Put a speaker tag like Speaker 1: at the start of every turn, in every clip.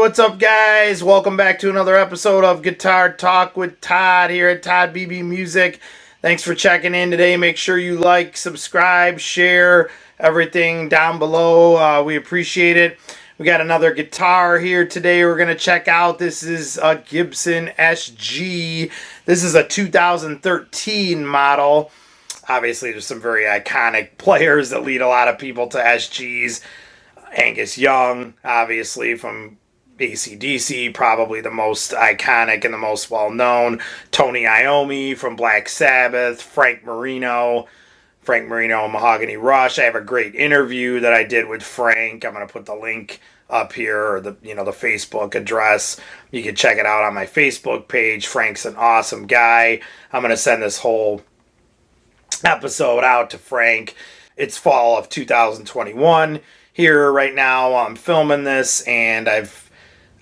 Speaker 1: what's up, guys? Welcome back to another episode of Guitar Talk with Todd here at Todd Beebe Music. Thanks for checking in today. Make sure you like, subscribe, share everything down below. We appreciate it. We got another guitar here today we're going to check out. This is a Gibson SG. This is a 2013 model. Obviously, there's some very iconic players that lead a lot of people to SGs. Angus Young, obviously, from AC/DC, probably the most iconic and the most well-known. Tony Iommi from Black Sabbath. Frank Marino, Mahogany Rush. I have a great interview that I did with Frank. I'm going to put the link up here, or the Facebook address. You can check it out on my Facebook page. Frank's an awesome guy. I'm going to send this whole episode out to Frank. It's fall of 2021 here right now. I'm filming this, and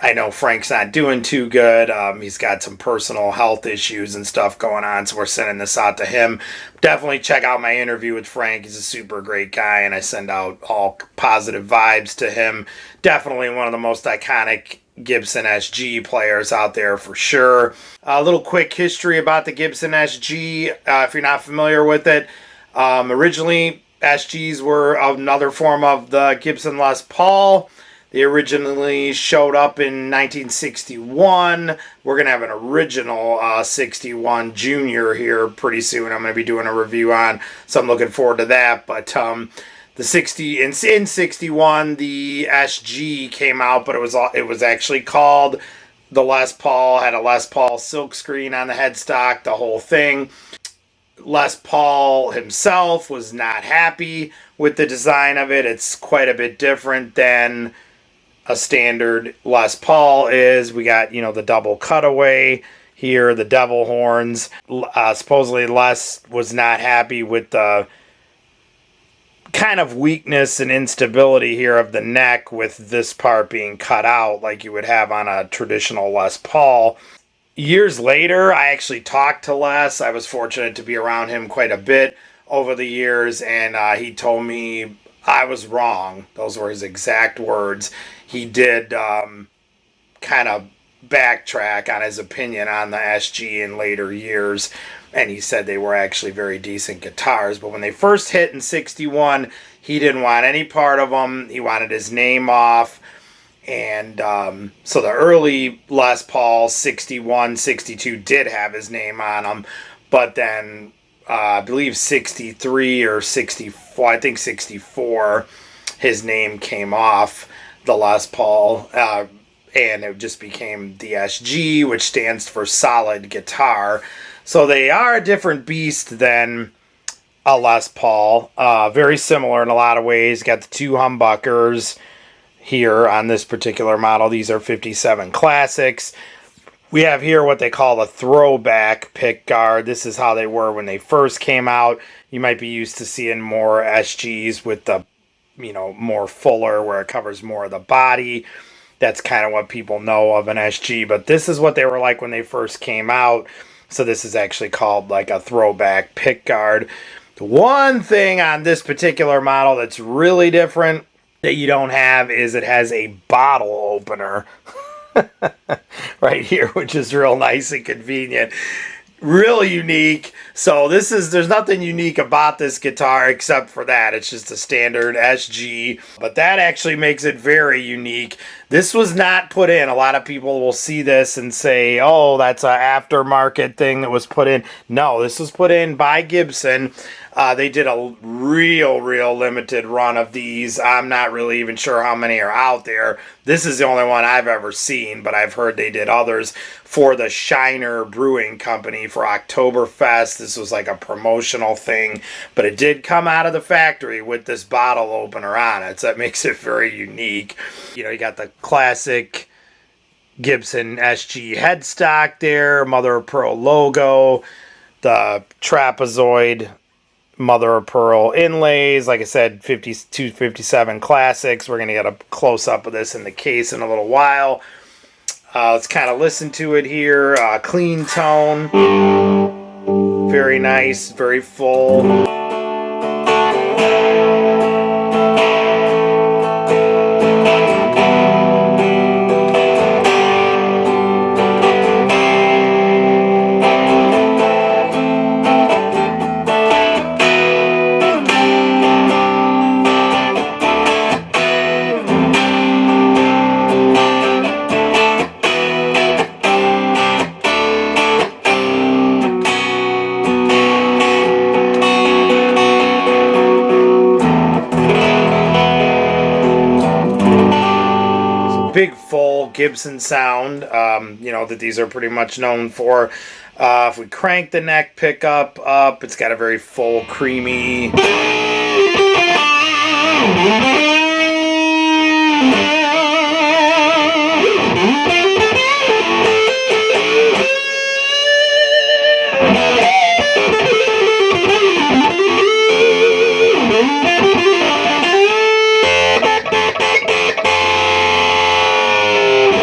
Speaker 1: I know Frank's not doing too good. He's got some personal health issues and stuff going on, so we're sending this out to him. Definitely check out my interview with Frank. He's a super great guy, and I send out all positive vibes to him. Definitely one of the most iconic Gibson SG players out there for sure. A little quick history about the Gibson SG, if you're not familiar with it. Originally, SGs were another form of the Gibson Les Paul. They originally showed up in 1961. We're going to have an original 61 Junior here pretty soon. I'm going to be doing a review on, so I'm looking forward to that. But in 61, the SG came out, but it was actually called the Les Paul. Had a Les Paul silkscreen on the headstock, the whole thing. Les Paul himself was not happy with the design of it. It's quite a bit different than a standard Les Paul is. We got, the double cutaway here, the devil horns. Supposedly Les was not happy with the kind of weakness and instability here of the neck, with this part being cut out like you would have on a traditional Les Paul. Years later, I actually talked to Les. I was fortunate to be around him quite a bit over the years, and he told me I was wrong. Those were his exact words. He did kind of backtrack on his opinion on the SG in later years, and he said they were actually very decent guitars. But when they first hit in 61, he didn't want any part of them. He wanted his name off. And so the early Les Paul 61, 62 did have his name on them. But then I believe 63 or 64, I think 64, his name came off the Les Paul. And it just became the SG, which stands for solid guitar. So they are a different beast than a Les Paul. Very similar in a lot of ways. Got the two humbuckers here on this particular model. These are 57 classics. We have here what they call a throwback pickguard. This is how they were when they first came out. You might be used to seeing more SGs with the, more fuller, where it covers more of the body. That's kind of what people know of an SG, but this is what they were like when they first came out. So this is actually called like a throwback pickguard. The one thing on this particular model that's really different that you don't have is it has a bottle opener right here, which is real nice and convenient. Really unique. So there's nothing unique about this guitar except for that. It's just a standard SG, but that actually makes it very unique. This was not put in. A lot of people will see this and say, oh, that's an aftermarket thing that was put in. No, this was put in by Gibson. They did a real limited run of these. I'm not really even sure how many are out there. This is the only one I've ever seen, but I've heard they did others for the Shiner Brewing Company for Oktoberfest. This was like a promotional thing, but it did come out of the factory with this bottle opener on it, so that makes it very unique. You got the classic Gibson SG headstock there, mother of pearl logo, the trapezoid mother of pearl inlays. Like I said, 257 classics. We're going to get a close-up of this in the case in a little while. Let's kind of listen to it here. Clean tone. Very nice, very full. Gibson sound, that these are pretty much known for. If we crank the neck pickup up, it's got a very full, creamy.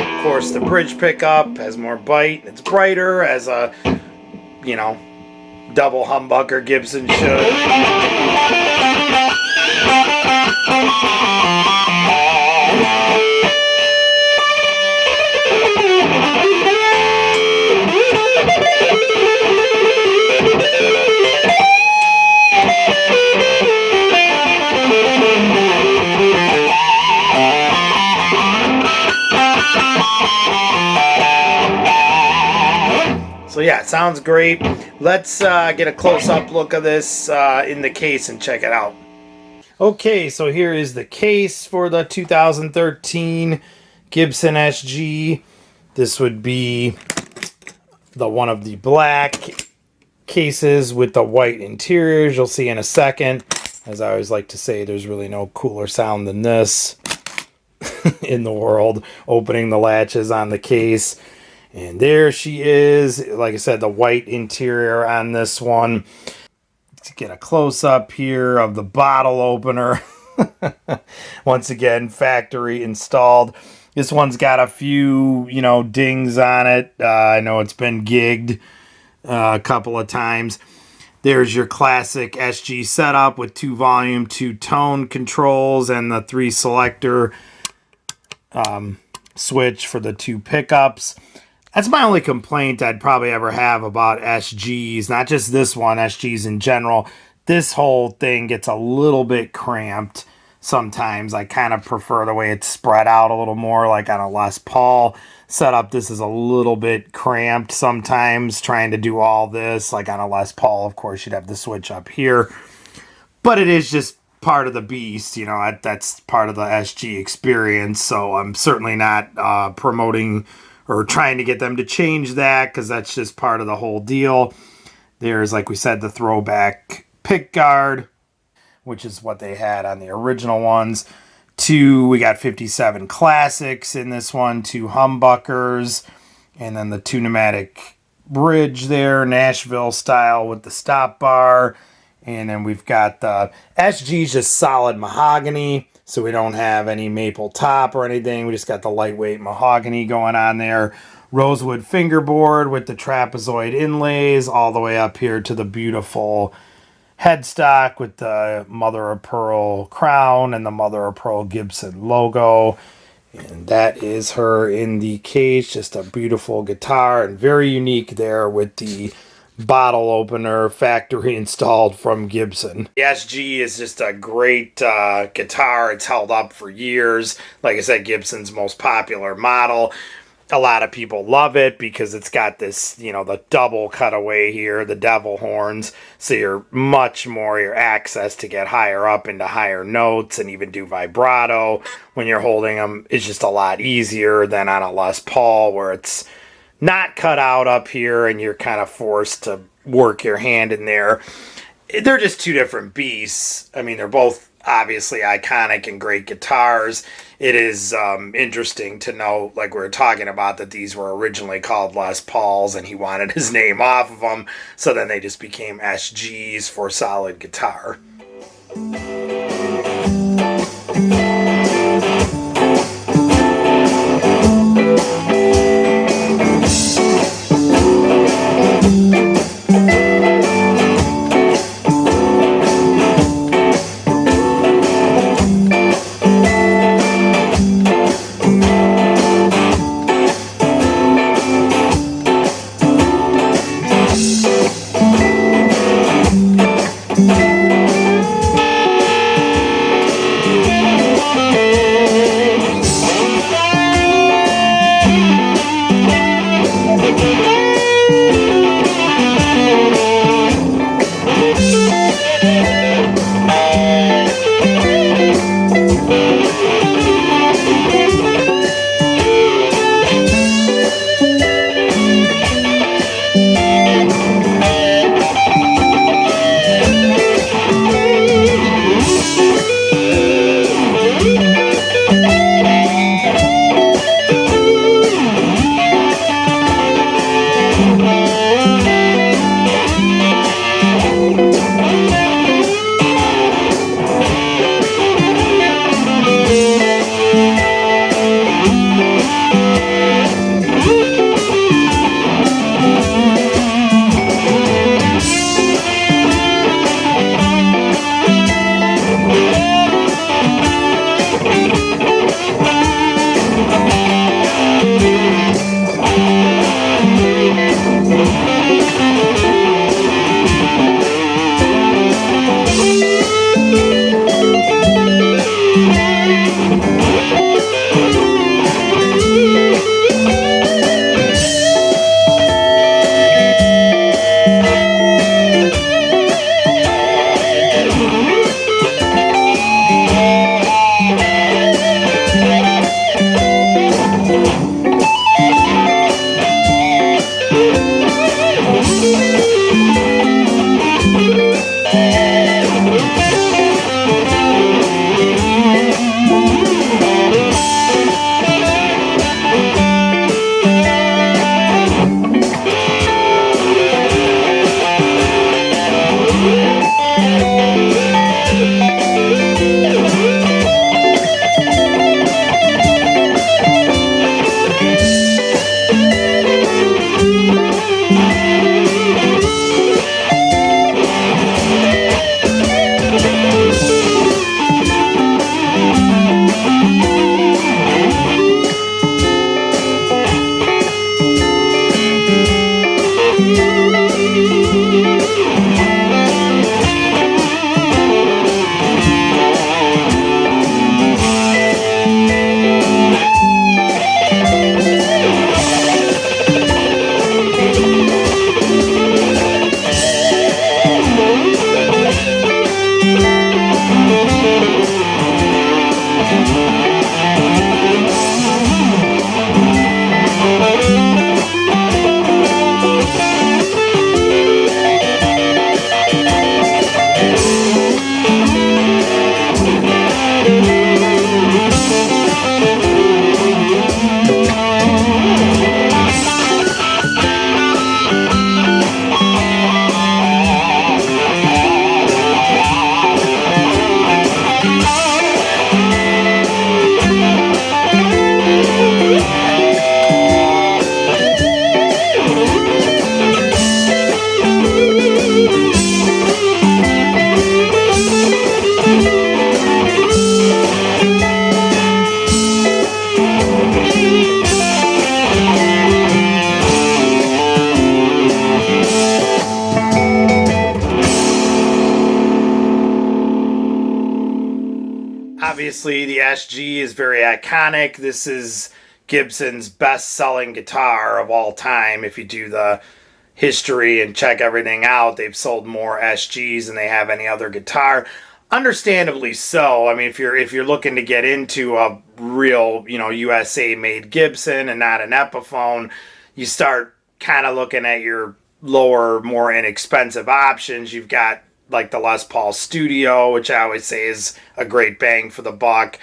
Speaker 1: Of course, the bridge pickup has more bite. It's brighter, as a, double humbucker Gibson should. So yeah, it sounds great. Let's get a close-up look of this in the case and check it out. Okay, so here is the case for the 2013 Gibson SG. This would be one of the black cases with the white interiors. You'll see in a second. As I always like to say, there's really no cooler sound than this in the world, opening the latches on the case. And there she is. Like I said, the white interior on this one. Let's get a close-up here of the bottle opener. Once again, factory installed. This one's got a few, dings on it. I know it's been gigged a couple of times. There's your classic SG setup with 2 volume, 2 tone controls, and the 3 selector switch for the 2 pickups. That's my only complaint I'd probably ever have about SGs. Not just this one, SGs in general. This whole thing gets a little bit cramped sometimes. I kind of prefer the way it's spread out a little more, like on a Les Paul setup. This is a little bit cramped sometimes, trying to do all this. Like on a Les Paul, of course, you'd have the switch up here. But it is just part of the beast, that's part of the SG experience. So I'm certainly not promoting or trying to get them to change that, because that's just part of the whole deal. There's, like we said, the Throwback Pickguard, which is what they had on the original ones. We got 57 classics in this one, 2 humbuckers, and then the 2 pneumatic bridge there, Nashville style with the stop bar. And then we've got the SG's just solid mahogany, so we don't have any maple top or anything. We just got the lightweight mahogany going on there. Rosewood fingerboard with the trapezoid inlays all the way up here to the beautiful headstock with the mother of pearl crown and the mother of pearl Gibson logo. And that is her in the case. Just a beautiful guitar, and very unique there with the bottle opener factory installed from Gibson. The SG is just a great guitar. It's held up for years. Like I said, Gibson's most popular model. A lot of people love it because it's got this, the double cutaway here, the devil horns. So you're much more, your access to get higher up into higher notes and even do vibrato when you're holding them is just a lot easier than on a Les Paul, where it's not cut out up here and you're kind of forced to work your hand in there. They're just 2 different beasts. I mean, they're both obviously iconic and great guitars. It is interesting to know, like we were talking about, that these were originally called Les Pauls and he wanted his name off of them. So then they just became SGs for solid guitar. Obviously, the SG is very iconic. This is Gibson's best-selling guitar of all time. If you do the history and check everything out, they've sold more SGs than they have any other guitar. Understandably so. I mean, if you're looking to get into a real, USA made Gibson and not an Epiphone, you start kind of looking at your lower, more inexpensive options. You've got like the Les Paul Studio, which I always say is a great bang for the buck.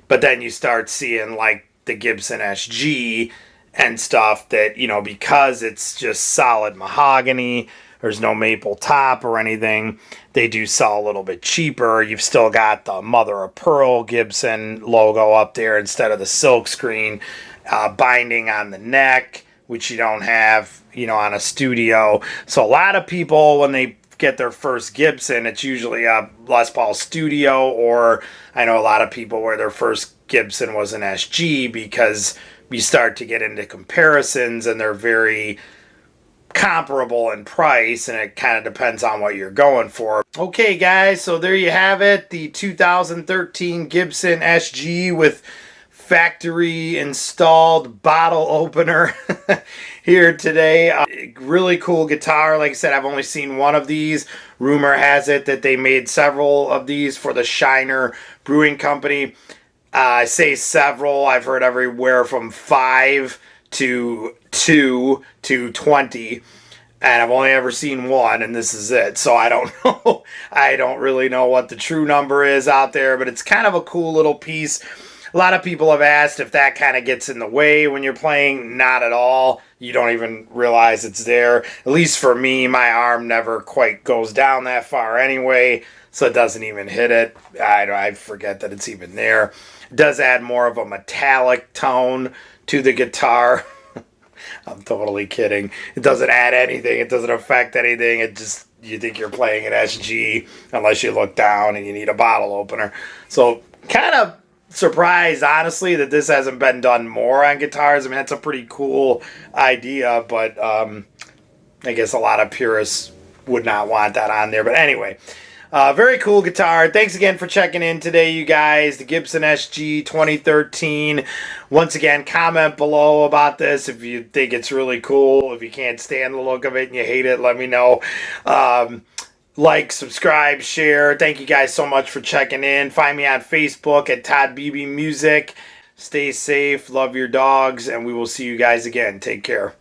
Speaker 1: But then you start seeing like the Gibson SG and stuff that, because it's just solid mahogany, there's no maple top or anything, they do sell a little bit cheaper. You've still got the mother of pearl Gibson logo up there instead of the silkscreen binding on the neck, which you don't have, on a Studio. So a lot of people, when they get their first Gibson, it's usually a Les Paul Studio, or I know a lot of people where their first Gibson was an SG, because you start to get into comparisons and they're very comparable in price, and it kind of depends on what you're going for. Okay guys, so there you have it, the 2013 Gibson SG with factory installed bottle opener here today. Really cool guitar. Like I said, I've only seen one of these. Rumor has it that they made several of these for the Shiner Brewing Company. I say several. I've heard everywhere from 5 to 2 to 20. And I've only ever seen one, and this is it. So I don't know. I don't really know what the true number is out there, but it's kind of a cool little piece. A lot of people have asked if that kind of gets in the way when you're playing. Not at all. You don't even realize it's there. At least for me, my arm never quite goes down that far anyway, so it doesn't even hit it. I forget that it's even there. It does add more of a metallic tone to the guitar. I'm totally kidding. It doesn't add anything. It doesn't affect anything. It just, you think you're playing an SG unless you look down and you need a bottle opener. So kind of surprised, honestly, that this hasn't been done more on guitars. I mean, that's a pretty cool idea, but I guess a lot of purists would not want that on there. But anyway, very cool guitar. Thanks again for checking in today, you guys. The Gibson SG 2013. Once again, comment below about this if you think it's really cool. If you can't stand the look of it and you hate it, let me know. Like, subscribe, share. Thank you guys so much for checking in. Find me on Facebook at Todd Beebe Music. Stay safe, love your dogs, and we will see you guys again. Take care.